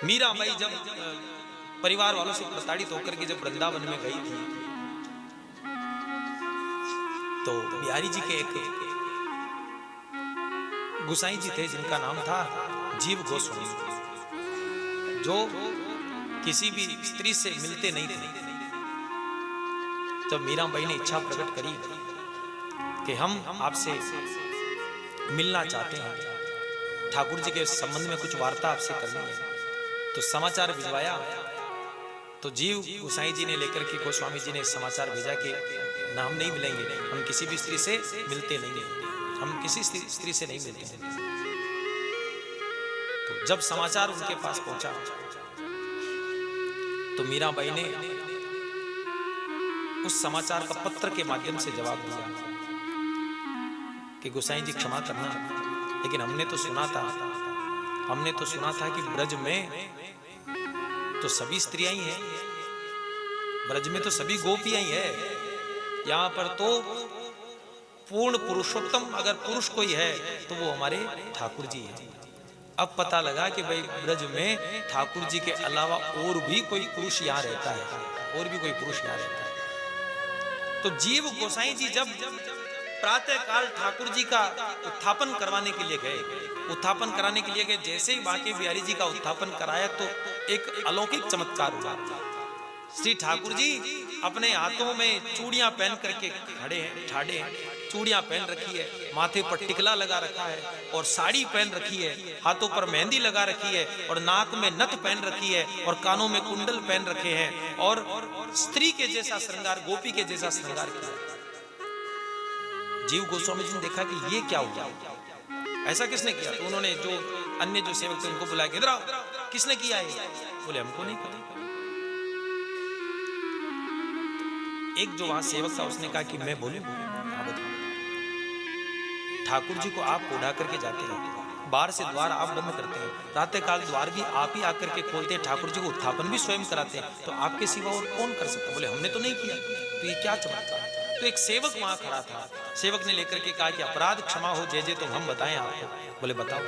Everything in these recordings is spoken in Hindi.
मीराबाई जब परिवार वालों से प्रताड़ित होकर के जब वृंदावन में गई थी तो बिहारी जी के एक गुसाई जी थे जिनका नाम था जीव गोस्वामी, जो किसी भी स्त्री से मिलते नहीं थे। जब मीराबाई ने इच्छा प्रकट करी कि हम आपसे मिलना चाहते हैं, ठाकुर जी के संबंध में कुछ वार्ता आपसे करनी है, तो समाचार भिजवाया। तो जीव गोसाई जी ने लेकर के गोस्वामी जी ने समाचार भेजा कि ना हम नहीं मिलेंगे, हम किसी भी स्त्री से मिलते नहीं हैं, हम किसी स्त्री से नहीं मिलते हैं। तो जब समाचार उनके पास पहुंचा तो मीराबाई ने उस समाचार का पत्र के माध्यम से जवाब दिया कि गोसाई जी क्षमा करना, लेकिन हमने तो सुना था कि ब्रज में तो सभी स्त्रियां ही हैं, ब्रज में तो सभी गोपियां ही है, यहां पर तो पूर्ण पुरुषोत्तम अगर पुरुष कोई है तो वो हमारे ठाकुर जी हैं। अब पता लगा कि भाई ब्रज में ठाकुर जी के अलावा और भी कोई पुरुष यहाँ रहता है, तो जीव गोसाई जी जब प्रातः काल ठाकुर जी का उत्थापन कराने के लिए गए, जैसे ही बांके बिहारी जी का उत्थापन कराया तो एक अलौकिक चमत्कार हुआ। श्री ठाकुर जी अपने हाथों में चूड़ियां पहन करके खड़े हैं, ठाड़े हैं, चूड़ियां पहन रखी है, माथे पर टिकला लगा रखा है और साड़ी पहन रखी है, हाथों पर मेहंदी लगा रखी है और नाक में नथ पहन रखी है और कानों में कुंडल पहन रखे हैं और स्त्री के जैसा श्रृंगार, गोपी के जैसा श्रृंगार किया। जीव गोस्वामी जी ने देखा कि ये क्या हुआ, ऐसा किसने किया? तो उन्होंने जो अन्य जो सेवक थे उनको बुलाया, इधर आओ, किसने किया है? बोले हमको नहीं पता। एक जो वहां सेवक था उसने कहा कि मैं बोलूं? ठाकुर जी को आप उड़ा करके जाते हैं, बाहर से द्वार आप बंद करते हैं, प्रातः काल द्वार भी आप ही आकर के खोलते हैं, ठाकुर जी को उत्थापन भी स्वयं कराते हैं, तो आपके सिवा और कौन कर सकता? बोले हमने तो नहीं किया। तो ये क्या चमत्कार? तो एक सेवक वहां खड़ा था, सेवक ने लेकर के कहा कि अपराध क्षमा हो जय जय, तो हम बताएं आपको। बोले बताओ।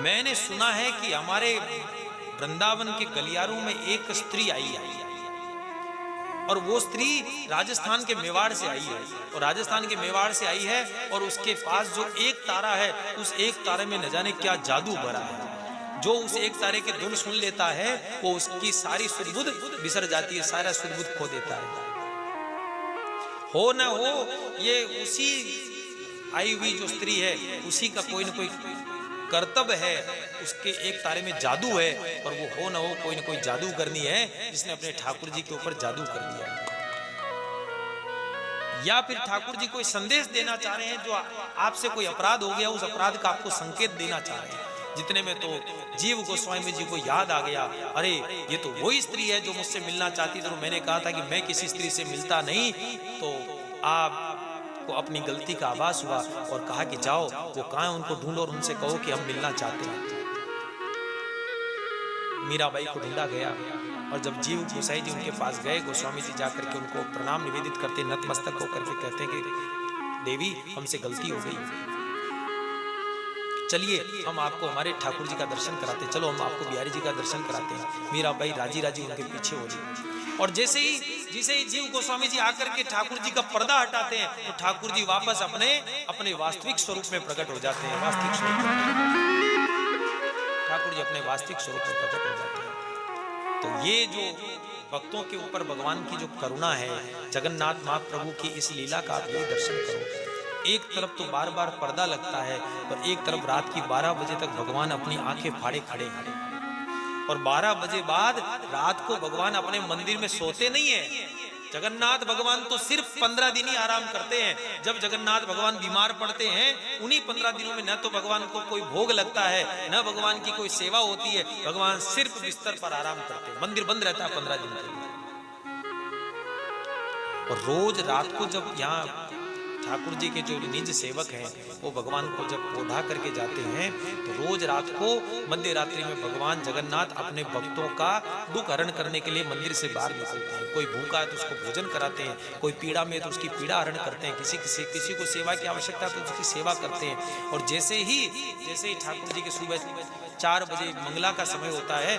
मैंने सुना है कि हमारे वृंदावन के गलियारों में एक स्त्री आई है और वो स्त्री राजस्थान के मेवाड़ से आई है, और राजस्थान के मेवाड़ से आई है और उसके पास जो एक तारा है, उस एक तारे में न जाने क्या जादू भरा है। जो उस एक तारे के धुन सुन लेता है वो उसकी सारी सुध-बुध बिसर जाती है, सारा सुध-बुध खो देता है। हो न हो ये उसी आई हुई जो स्त्री है उसी का कोई न कोई कर्तव्य है, उसके एक तारे में जादू है और वो हो न हो कोई न कोई जादू करनी है जिसने अपने ठाकुर जी के ऊपर जादू कर दिया, या फिर ठाकुर जी कोई संदेश देना चाह रहे हैं, जो आपसे कोई अपराध हो गया उस अपराध का आपको संकेत देना चाह रहे हैं। जितने में तो जीव गोस्वामी जी को याद आ गया, अरे ये तो वही स्त्री है जो मुझसे मिलना चाहती थी, तो मैंने कहा था कि मैं किसी स्त्री से मिलता नहीं, तो आपको अपनी गलती का आभास हुआ और कहा कि जाओ वो कहाँ है उनको ढूंढो और उनसे कहो कि हम मिलना चाहते हैं। मीराबाई को ढूंढा गया और जब जीव गोसाई जी उनके पास गए, गोस्वामी जी जाकर के उनको प्रणाम निवेदित करते, नतमस्तक होकर के कहते हैं कि देवी हमसे गलती हो गई, चलिए हम आपको हमारे ठाकुर जी का दर्शन कराते, चलो हम आपको बिहारी जी का दर्शन कराते हैं। मीराबाई राजी राजी उनके पीछे हो गई और जैसे ही जीव गोस्वामी जी आकर के ठाकुर जी का पर्दा हटाते हैं तो ठाकुर जी वापस अपने वास्तविक स्वरूप में प्रकट हो जाते हैं। वास्तविक स्वरूप ठाकुर जी अपने वास्तविक स्वरूप में प्रकट हो जाते हैं। तो ये जो भक्तों के ऊपर भगवान की जो करुणा है, जगन्नाथ महाप्रभु की इस लीला का आप ये दर्शन करो। एक तरफ तो बार बार पर्दा लगता है और एक तरफ रात की 12 बजे तक भगवान अपनी आंखें फाड़े खड़े हैं और 12 बजे बाद रात को भगवान अपने मंदिर में सोते नहीं है। जगन्नाथ भगवान तो सिर्फ 15 दिन ही आराम करते हैं। जब जगन्नाथ भगवान बीमार पड़ते हैं उन्हीं 15 दिनों में न तो भगवान को कोई भोग लगता है न भगवान की कोई सेवा होती है, भगवान सिर्फ बिस्तर पर आराम करते हैं, मंदिर बंद रहता है 15 दिन के लिए। और रोज रात को जब यहाँ ठाकुर जी के जो निज सेवक हैं वो भगवान को जब ओढ़ा करके जाते हैं तो रोज रात को मध्य रात्रि में भगवान जगन्नाथ अपने भक्तों का दुख हरण करने के लिए मंदिर से बाहर निकलते हैं। कोई भूखा है तो उसको भोजन कराते हैं, कोई पीड़ा में तो उसकी पीड़ा हरण करते हैं, किसी को सेवा की आवश्यकता है तो उसकी सेवा करते हैं। और जैसे ही ठाकुर जी के सुबह 4 बजे मंगला का समय होता है,